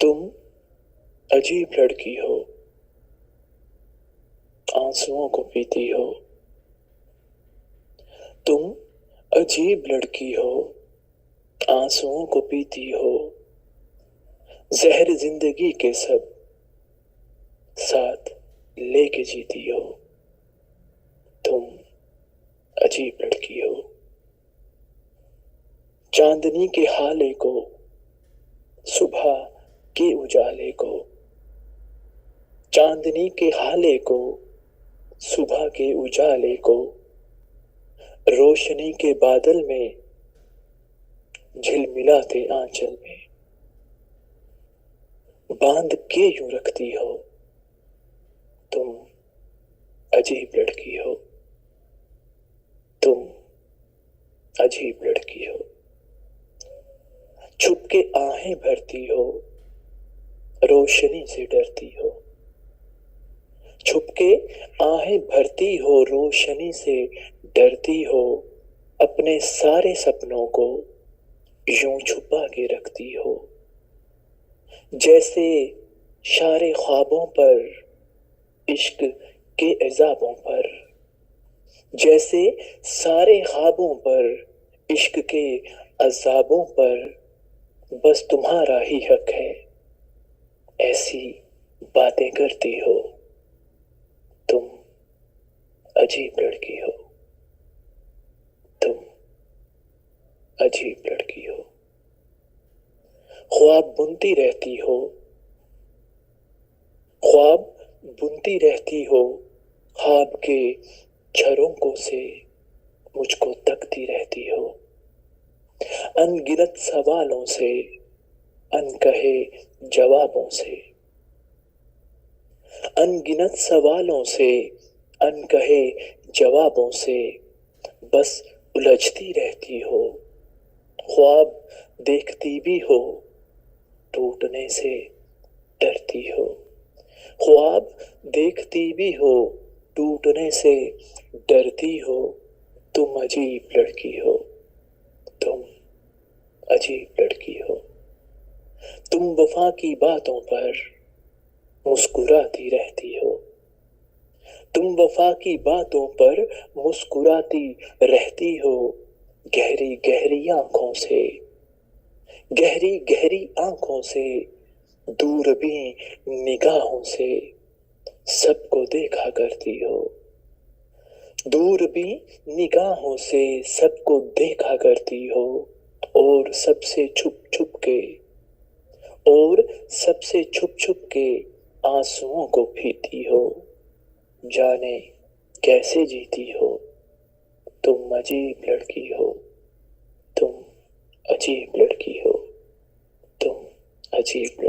तुम अजीब लड़की हो, आंसुओं को पीती हो। तुम अजीब लड़की हो, आंसुओं को पीती हो। जहर जिंदगी के सब साथ लेके जीती हो। तुम अजीब लड़की हो। चांदनी के हाले को, सुबह के उजाले को, चांदनी के हाले को, सुबह के उजाले को, रोशनी के बादल में झिलमिलाते आंचल में बांध के यूं रखती हो। तुम अजीब लड़की हो। तुम अजीब लड़की हो। छुप के आहें भरती हो, रोशनी से डरती हो। छुप के आहें भरती हो, रोशनी से डरती हो। अपने सारे सपनों को यूं छुपा के रखती हो। जैसे सारे ख्वाबों पर, इश्क के अज़ाबों पर, जैसे सारे ख्वाबों पर, इश्क के अज़ाबों पर बस तुम्हारा ही हक है, ऐसी बातें करती हो। तुम अजीब लड़की हो। तुम अजीब लड़की हो। ख्वाब बुनती रहती हो, ख्वाब बुनती रहती हो। ख्वाब के झरोकों से मुझको तकती रहती हो। अनगिनत सवालों से, अनकहे जवाबों से, अनगिनत सवालों से, अनकहे जवाबों से बस उलझती रहती हो। ख्वाब देखती भी हो, टूटने से डरती हो। ख्वाब देखती भी हो, टूटने से डरती हो। तुम अजीब लड़की हो। तुम अजीब लड़की हो। तुम वफा की बातों पर मुस्कुराती रहती हो। तुम वफा की बातों पर मुस्कुराती रहती हो। गहरी गहरी आंखों से, गहरी गहरी आंखों से, दूरबीन निगाहों से सबको देखा करती हो। दूरबीन निगाहों से सबको देखा करती हो। और सबसे छुप छुप के, और सबसे छुप छुप के आंसुओं को पीती हो। जाने कैसे जीती हो। तुम अजीब लड़की हो। तुम अजीब लड़की हो। तुम अजीब लड़की हो।